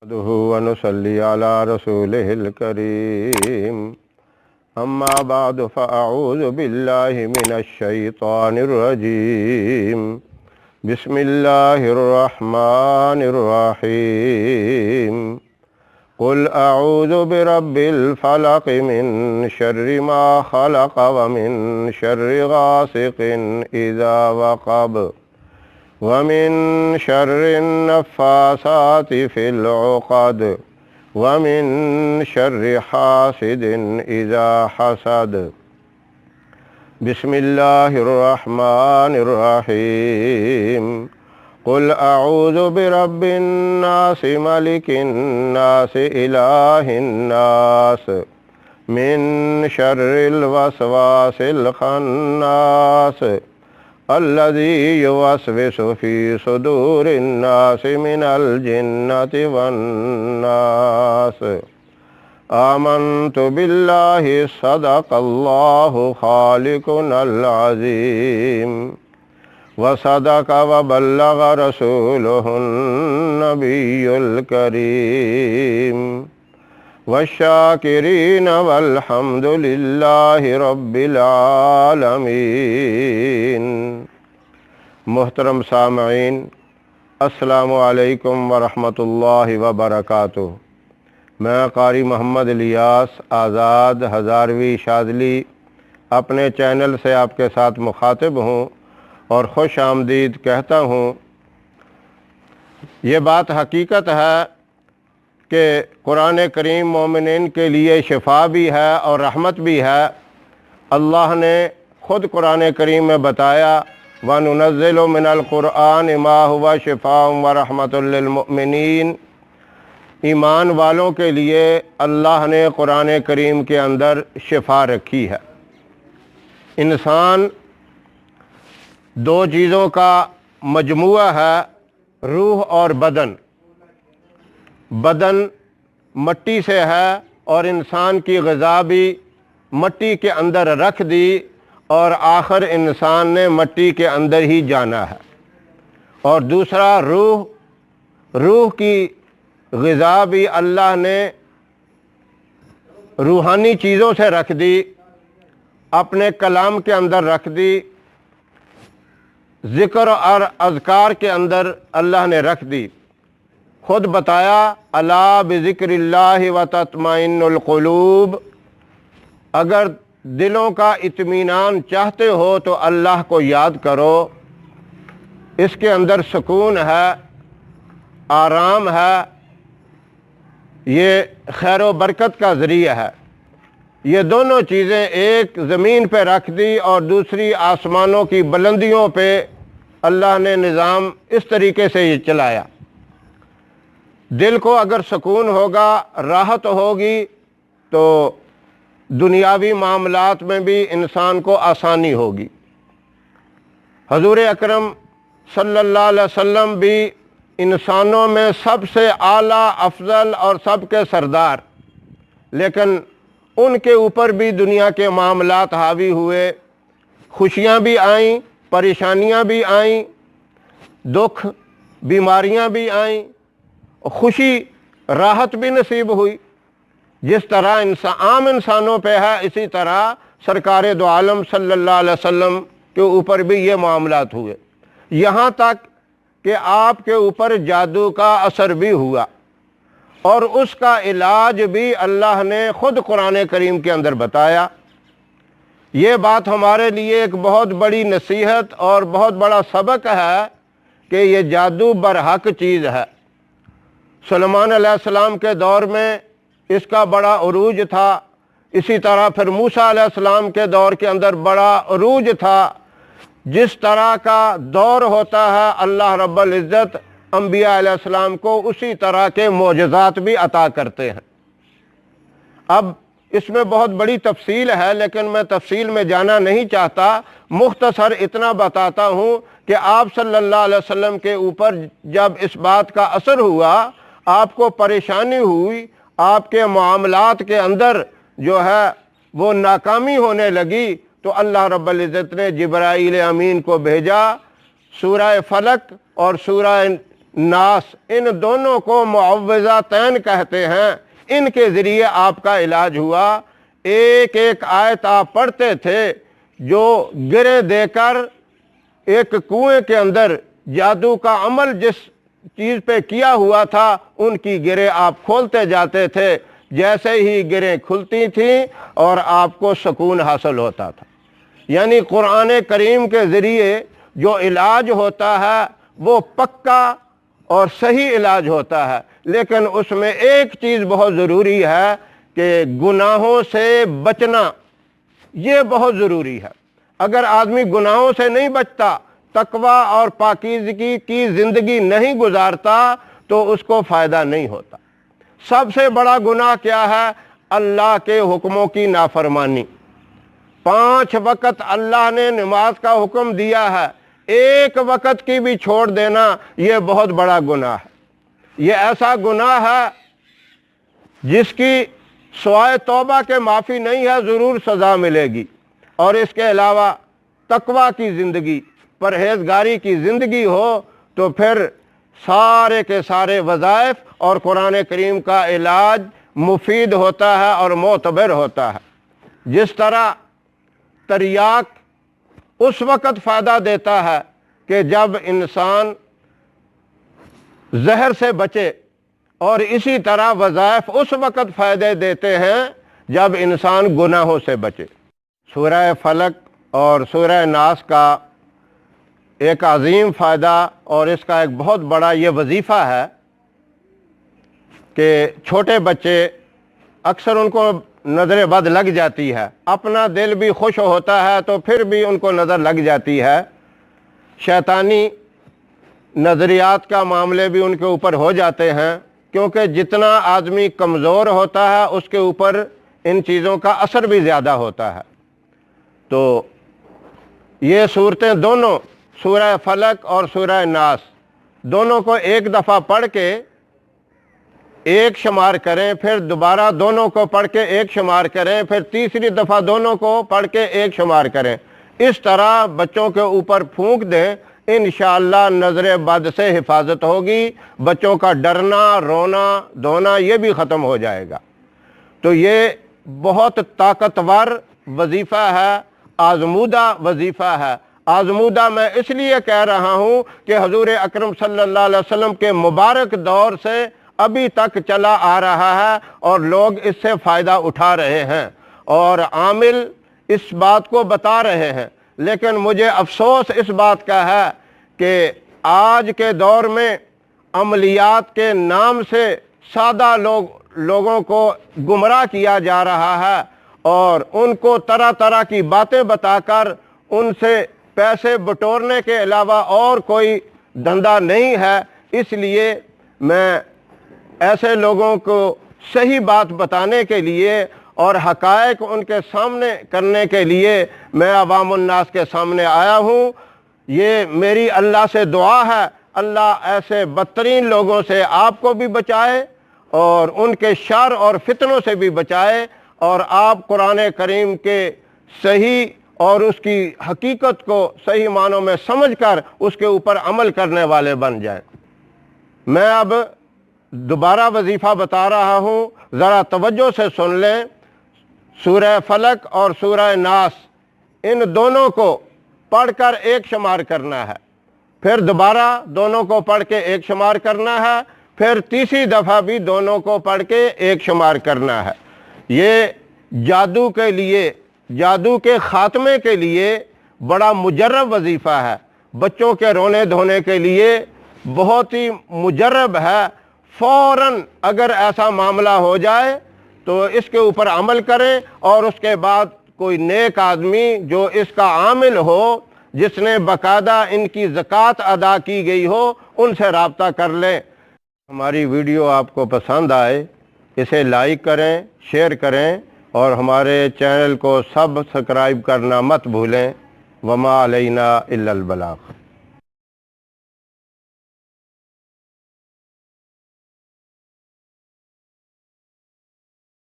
نحمده ونصلي على رسوله الكريم أما بعد فأعوذ بالله من الشيطان الرجيم بسم الله الرحمن الرحيم قل أعوذ برب الفلق من شر ما خلق ومن شر غاسق إذا وقب ومن شر النفاثات في العقد ومن شر حاسد إذا حسد بسم الله الرحمن الرحيم قل أعوذ برب الناس ملك الناس إله الناس من شر الوسواس الخناس الذي يوسوس في صدور الناس من الجنة والناس آمنت بالله صدق الله خالقنا العظيم وصدق وبلغ رسوله النبي الكريم والشاکرین والحمد للہ رب العالمین۔ محترم سامعین، السلام علیکم ورحمۃ اللہ وبرکاتہ۔ میں قاری محمد الیاس آزاد ہزاروی شاذلی اپنے چینل سے آپ کے ساتھ مخاطب ہوں اور خوش آمدید کہتا ہوں۔ یہ بات حقیقت ہے کہ قرآن کریم مومنین کے لیے شفا بھی ہے اور رحمت بھی ہے۔ اللہ نے خود قرآن کریم میں بتایا وَنُنَزِّلُ مِنَ الْقُرْآنِ مَا هُوَ شِفَاءٌ وَرَحْمَةٌ لِّلْمُؤْمِنِينَ۔ ایمان والوں کے لیے اللہ نے قرآن کریم کے اندر شفا رکھی ہے۔ انسان دو چیزوں کا مجموعہ ہے، روح اور بدن۔ بدن مٹی سے ہے اور انسان کی غذا بھی مٹی کے اندر رکھ دی اور آخر انسان نے مٹی کے اندر ہی جانا ہے۔ اور دوسرا روح کی غذا بھی اللہ نے روحانی چیزوں سے رکھ دی، اپنے کلام کے اندر رکھ دی، ذکر اور اذکار کے اندر اللہ نے رکھ دی۔ خود بتایا الا بذکر اللہ وتطمئن القلوب، اگر دلوں کا اطمینان چاہتے ہو تو اللہ کو یاد کرو، اس کے اندر سکون ہے، آرام ہے، یہ خیر و برکت کا ذریعہ ہے۔ یہ دونوں چیزیں ایک زمین پہ رکھ دی اور دوسری آسمانوں کی بلندیوں پہ اللہ نے نظام اس طریقے سے یہ چلایا۔ دل کو اگر سکون ہوگا، راحت ہوگی، تو دنیاوی معاملات میں بھی انسان کو آسانی ہوگی۔ حضور اکرم صلی اللہ علیہ وسلم بھی انسانوں میں سب سے اعلیٰ، افضل اور سب کے سردار، لیکن ان کے اوپر بھی دنیا کے معاملات حاوی ہوئے، خوشیاں بھی آئیں، پریشانیاں بھی آئیں، دکھ بیماریاں بھی آئیں، خوشی راحت بھی نصیب ہوئی۔ جس طرح عام انسانوں پہ ہے، اسی طرح سرکار دو عالم صلی اللہ علیہ وسلم کے اوپر بھی یہ معاملات ہوئے، یہاں تک کہ آپ کے اوپر جادو کا اثر بھی ہوا، اور اس کا علاج بھی اللہ نے خود قرآن کریم کے اندر بتایا۔ یہ بات ہمارے لیے ایک بہت بڑی نصیحت اور بہت بڑا سبق ہے کہ یہ جادو برحق چیز ہے۔ سلیمان علیہ السلام کے دور میں اس کا بڑا عروج تھا، اسی طرح پھر موسیٰ علیہ السلام کے دور کے اندر بڑا عروج تھا۔ جس طرح کا دور ہوتا ہے اللہ رب العزت انبیاء علیہ السلام کو اسی طرح کے معجزات بھی عطا کرتے ہیں۔ اب اس میں بہت بڑی تفصیل ہے، لیکن میں تفصیل میں جانا نہیں چاہتا، مختصر اتنا بتاتا ہوں کہ آپ صلی اللہ علیہ وسلم کے اوپر جب اس بات کا اثر ہوا، آپ کو پریشانی ہوئی، آپ کے معاملات کے اندر جو ہے وہ ناکامی ہونے لگی، تو اللہ رب العزت نے جبرائیل امین کو بھیجا، سورہ فلق اور سورہ नास, इन दोनों को मुअव्विज़ातैन कहते हैं। इनके ज़रिए आपका इलाज हुआ। एक एक आयत आप पढ़ते थे जो गिरे देकर एक कुएं के अंदर जादू का अमल जिस चीज़ पे किया हुआ था उनकी गिरे आप खोलते जाते थे, जैसे ही गिरें खुलती थीं और आपको सुकून हासिल होता था। यानी कुरान करीम के ज़रिए जो इलाज होता है वो पक्का और सही इलाज होता है, लेकिन उसमें एक चीज़ बहुत ज़रूरी है कि गुनाहों से बचना, ये बहुत ज़रूरी है। अगर आदमी गुनाहों से नहीं बचता, तकवा और पाकीज़गी की ज़िंदगी नहीं गुजारता, तो उसको फ़ायदा नहीं होता। सबसे बड़ा गुनाह क्या है? अल्लाह के हुक्मों की नाफरमानी। 5 वक़्त अल्लाह ने नमाज का हुक्म दिया है, एक वक़्त की भी छोड़ देना ये बहुत बड़ा गुनाह है। ये ऐसा गुनाह है जिसकी सवाए तौबा के माफ़ी नहीं है, ज़रूर सज़ा मिलेगी। और इसके अलावा तकवा की ज़िंदगी, परहेज़गारी की ज़िंदगी हो तो फिर सारे के सारे वज़ाइफ और कुरान करीम का इलाज मुफीद होता है और मोतबर होता है। जिस तरह तरियाक उस वक़्त फ़ायदा देता है कि जब इंसान जहर से बचे, और इसी तरह वज़ाइफ उस वक़्त फ़ायदे देते हैं जब इंसान गुनाहों से बचे। सूरह फलक और सूरह नास का एक अजीम फ़ायदा और इसका एक बहुत बड़ा ये वजीफ़ा है कि छोटे बच्चे अक्सर उनको नज़र बद लग जाती है, अपना दिल भी खुश होता है तो फिर भी उनको नज़र लग जाती है। शैतानी नज़रियात का मामले भी उनके ऊपर हो जाते हैं, क्योंकि जितना आदमी कमज़ोर होता है उसके ऊपर इन चीज़ों का असर भी ज़्यादा होता है। तो ये सूरतें दोनों, सूरह फलक और सूरह नास, दोनों को एक दफ़ा पढ़ के एक शुमार करें, फिर दोबारा दोनों को पढ़ के एक शुमार करें, फिर तीसरी दफ़ा दोनों को पढ़ के एक शुमार करें। इस तरह बच्चों के ऊपर फूंक दें, इंशाअल्लाह नज़र बद से हिफाजत होगी, बच्चों का डरना, रोना, धोना ये भी ख़त्म हो जाएगा। तो ये बहुत ताकतवर वजीफ़ा है, आज़मूदा वजीफ़ा है। आज़मूदा मैं इसलिए कह रहा हूँ कि हजूर अकरम सल्लल्लाहु अलैहि वसल्लम के मुबारक दौर से अभी तक चला आ रहा है और लोग इससे फ़ायदा उठा रहे हैं और आमिल इस बात को बता रहे हैं। लेकिन मुझे अफसोस इस बात का है कि आज के दौर में अमलियात के नाम से सादा लोगों को गुमराह किया जा रहा है और उनको तरह तरह की बातें बताकर उनसे पैसे बटोरने के अलावा और कोई धंधा नहीं है। इसलिए मैं ऐसे लोगों को सही बात बताने के लिए और हक़ाइक़ उनके सामने करने के लिए मैं अवामुन्नास के सामने आया हूँ। ये मेरी अल्लाह से दुआ है, अल्लाह ऐसे बदतरीन लोगों से आपको भी बचाए और उनके शर और फितनों से भी बचाए, और आप कुरान करीम के सही और उसकी हकीकत को सही मानों में समझकर उसके ऊपर अमल करने वाले बन जाएं। मैं अब दोबारा वजीफ़ा बता रहा हूँ, ज़रा तवज्जो से सुन लें। सूरह फलक और सूरह नास, इन दोनों को पढ़कर एक शुमार करना है, फिर दोबारा दोनों को पढ़ के एक शुमार करना है, फिर तीसरी दफ़ा भी दोनों को पढ़ के एक शुमार करना है। ये जादू के लिए, जादू के ख़ात्मे के लिए बड़ा मुजर्रब वजीफ़ा है। बच्चों के रोने धोने के लिए बहुत ही मुजर्रब है। फ़ौरन अगर ऐसा मामला हो जाए तो इसके ऊपर अमल करें और उसके बाद कोई नेक आदमी जो इसका आमिल हो, जिसने बाकायदा इनकी ज़कात अदा की गई हो, उनसे रब्ता कर लें। हमारी वीडियो आपको पसंद आए इसे लाइक करें, शेयर करें और हमारे चैनल को सब्सक्राइब करना मत भूलें। वमा अलैना इल्लल बलाग।